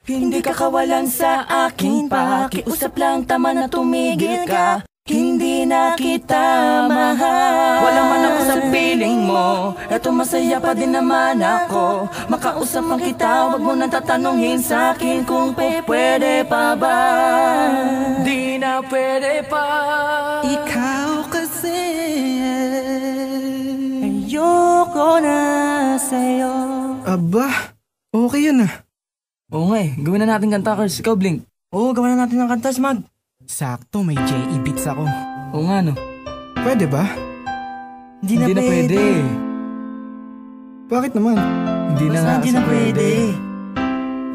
Hindi ka kawalan sa aking pakiusap lang, tama na tumigil ka. Hindi na kita mahal. Wala man ako sa piling mo, eto masaya pa din naman ako. Makausap man kita, wag mo nang tatanungin sa akin kung pwede pa ba. Di na pwede pa. Ikaw kasi ayoko na sa'yo. Aba, okay yan ah. Oo nga gawin na natin kanta, Kers. Ikaw, Blink. Oo, gawin na natin ng kanta, Smag. Sakto, may J.E. beats ako. Oo nga, no? Pwede ba? Hindi na pwede. Bakit naman? Hindi na pwede.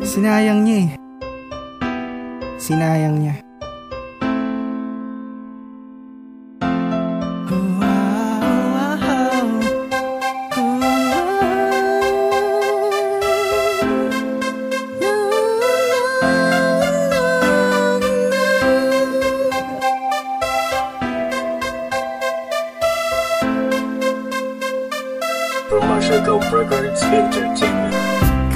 Sinayang niya eh. Sinayang niya. Records Entertainment.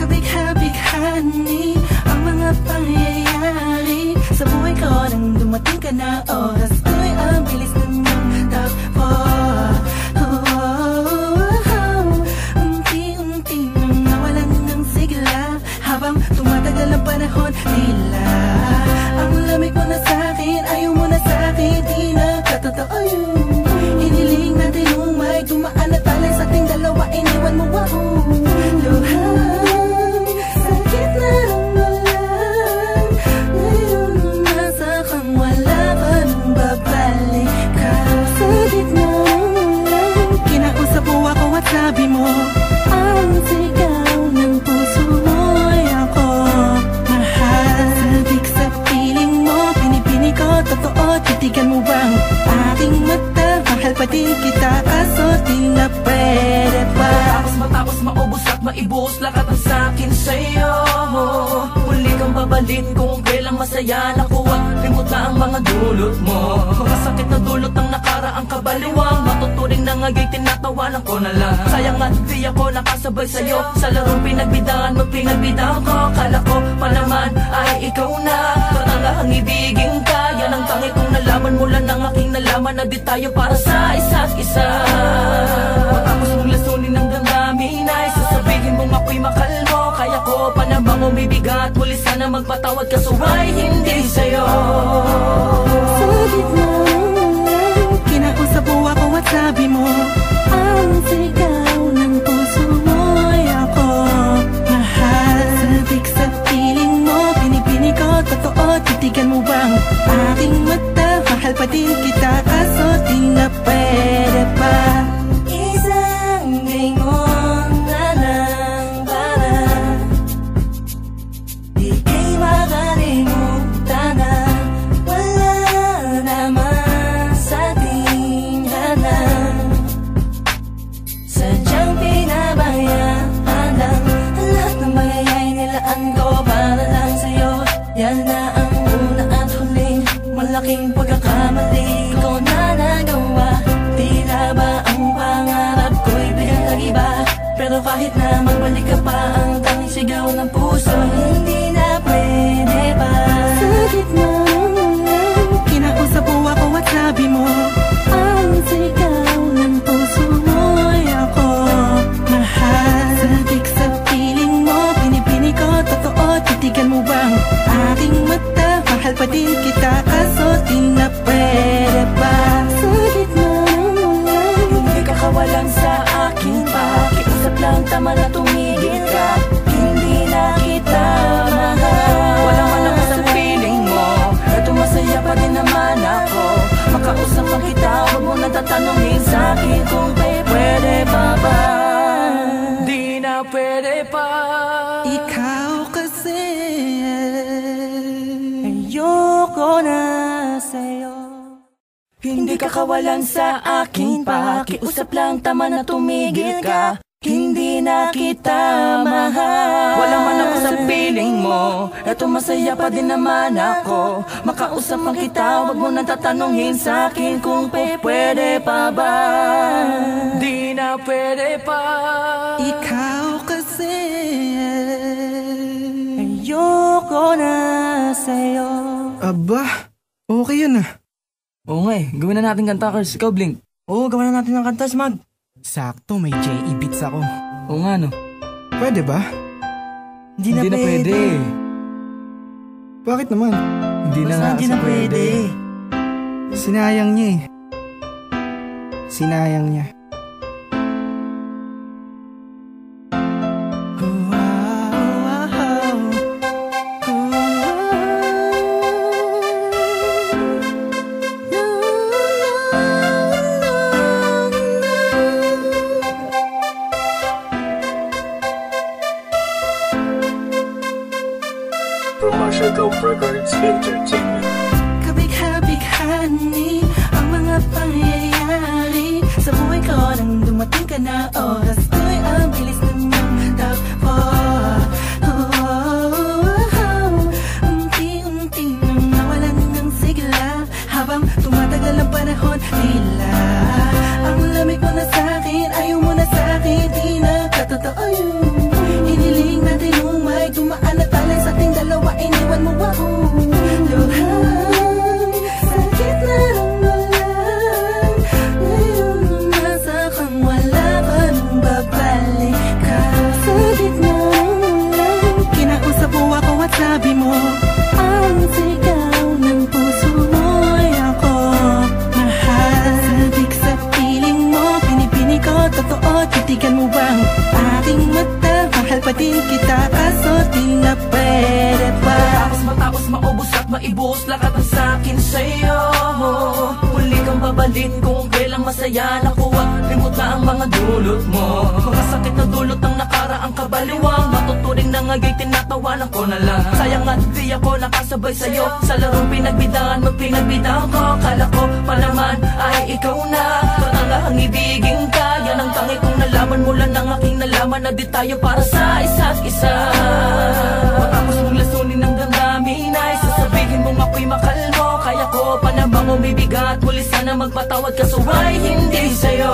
Kabig-habighani ang mga pangyayari sa buhay ko nang dumating ka na. Oras ko'y ang bilis ng takbo. Unti-unti nang nawalan ng sigla habang tumatagal ang panahon. Tila ang lamig mo na sa'kin, ayaw mo na sa'kin, di na katotoo yun. Hiniling natin nung may dumaan na talay sa ating dalawa, iniwan mo ako. Luhan, sakit na ng walan. Ngayon nasa kang wala ka nang babalik ka. Sa gitna ng ulan, kinausap mo ako at sabi mo, ang sigaw ng puso mo'y ako mahal. Sabik sa piling mo, pinipini ko, totoo, titigan mo bang aking mata? Mahal pa din kita, kaso di na pwede pa. Matapos maubos at maibuhos lahat ang sakin sa'yo. Muli kang babalik kung kailang masaya. Nakuha, limot na ang mga dulot mo. Masakit na dulot ng nakaraang kabaliwang. Matuturing na nga'y tinatawanan ko na lang. Sayang at di ako nakasabay sa'yo sa larong pinagbidahan mo, pinagbidahan ko. Kala ko pa naman ay ikaw na katangahang ibigin ka. Yan ang tangi kong nalaman mula ng aking nalaman na di tayo para sa isa't isa. Matapos mong lasunin ng damdamin ay sasabihin mong ako'y makalmo. Kaya ko pa namang umibigat, muli sana magpatawad ka, so why hindi sa'yo? Sa gitna ng ulan, kinausap mo ako at sabi mo, ang sigaw ng puso mo'y ako mahal. Sabik sa piling mo, pinipini ko, totoo, titigan mo bang aking mata? Mahal pa din kita, kaso di na pwede pa. Isang lingon na lang para di kay makalimutan na wala naman sa ating lahat. Sadyang pinabayaan lang ang lahat ng bagay nilaan ko para lang sa'yo. Yan na ang una at huling malaking pagkakamali ko na nagawa. Tila ba ang pangarap ko'y biglang nag-iba? Pero kahit na magbalik ka pa, ang tanging sigaw ng puso hindi na pwede pa. Sa gitna ng ulan, kinausap mo ako at sabi mo, ang sigaw ng puso mo'y ako mahal. Sabik sa piling mo, pinipini ko, totoo, titigan mo bang aking mata? Mahal pa din kita, kaso di na pwede pa. Sa gitna ng ulan, hindi ka kawalan sa aking pakiusap lang, tama na tumigil ka. Hindi na kita mahal. Wala man ako sa piling mo, eto masaya pa din naman ako. Makausap man kita, huwag mo nang tatanungin sa akin kung pwede pa ba. Di na pwede pa. ikaw kasi Ayoko na sa'yo. Hindi ka kawalan sa aking pakiusap lang, tama na tumigil ka. Hindi na kita mahal. Wala man ako sa piling mo, eto masaya pa din naman ako. Makausap man kita, huwag mo nang tatanungin sa akin kung pwede pa ba. Di na pwede pa. ikaw kasi Ayoko na sa'yo. Aba, okay yun ah. Oo nga gawin na natin kanta, Kars. Ikaw, Blink. Oo, gawa na natin ng kanta, Smag. Sakto, may JE beats ako. Oo nga, no? Pwede ba? Hindi na pwede. Bakit naman? Hindi na nga Hindi kasi na pwede. Sinayang niya eh. Sinayang niya. Commercial Dope Records Entertainment. Kabigha-bighani ang mga pangyayari sa buhay ko nang dumating ka na. Oras ko'y ang bilis ng takbo. Unti-unti nang nawalan ng sigla habang tumatagal ang panahon. Tila ang lamig mo na sa'kin, ayaw mo na sa'kin, di na katotoo yun. Hiniling natin umay, tumaan na talay sa ating dalawa, iniwan mo ako. Luhan, sakit na ng walan, ngayon nasa kang wala pa nang babalik ka. Sa gitna ng ulan, kinausap mo ako at sabi mo, ang sigaw ng puso mo'y ako mahal. Sabik sa piling mo, pinipini ko, totoo, titigan mo bang ating mata? Mahal pa din kita, kaso di na pwede pa. Matapos maubos at maibos lahat ang sa'kin sa'yo. Muli kang babalik kung kailang masaya nakuha. Limot na ang mga dulot mo. Mga sakit na dulot ng nakaraang kabaliwang. Matuturing na nga'y tinatawanan ko na lang. Sayang at di ako nakasabay sa'yo. Sa larong pinagbidahan mo, pinagbidahan ko. Kala ko pa naman ay ikaw na. Patangahang ibigin ka. Yan ang tangi kong nalaman mula ng aking nalaman na di tayo para sa isa't isa. Matapos mong lasunin ng damdamin ay sasabihin mong ako'y makalmo. Kaya ko pa namang umibigat, muli sana magpatawad kaso ay hindi sa'yo.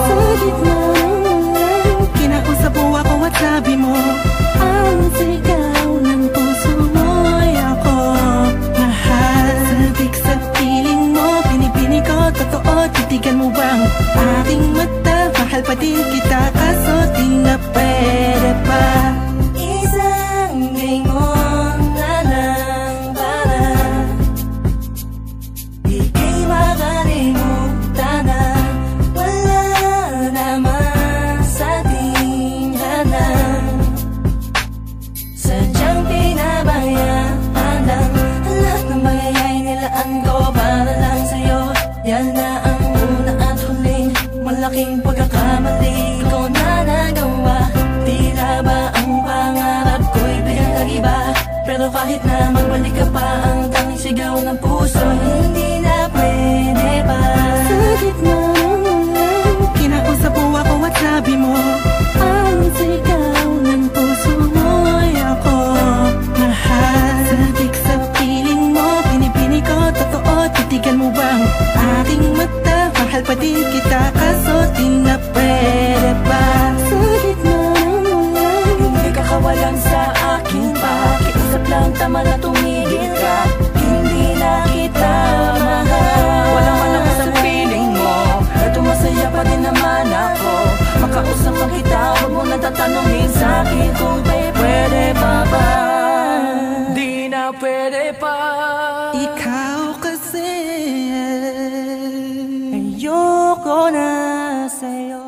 Sa gitna ng ulan, kinausap mo ako at sabi mo, ang sigaw ng puso mo'y ako mahal. Sabik sa piling mo, pinipini ko, totoo, titigan mo bang ating mata? Mahal pa din kita, kaso di na pwede pa. Isang lingon na lang para ika'y makalimutan na wala naman sa ating hanap. Sadyang pinabayaan lang ang lahat ng bagay nilaan ko para lang sa'yo. Yan na ang una at huling malaking pagkakamali ko na nagawa. Tila ba ang pangarap ko'y biglang nag-iba? Pero kahit na magbalik ka pa, ang tanging sigaw ng puso hindi na pwede pa. Sa gitna ng ulan, kinausap mo ako at sabi mo, ang sigaw ng puso mo'y ako mahal. Sabik sa piling mo, pinipini ko, totoo, titigan mo bang ating mata? Mahal pa din kita, kaso di na pwede pa. Sa gitna ng ulan, hindi ka kawalan sa akin pa. Kiisap lang tama na tumigil ka, hindi na kita mahal. Wala man ako sa feeling mo, eto masaya pa din naman ako. Makausap pa kita, huwag mo na tatanungin sa'kin kung pwede pa ba. Di na pwede pa. Ikaw kasi ayoko na sa'yo.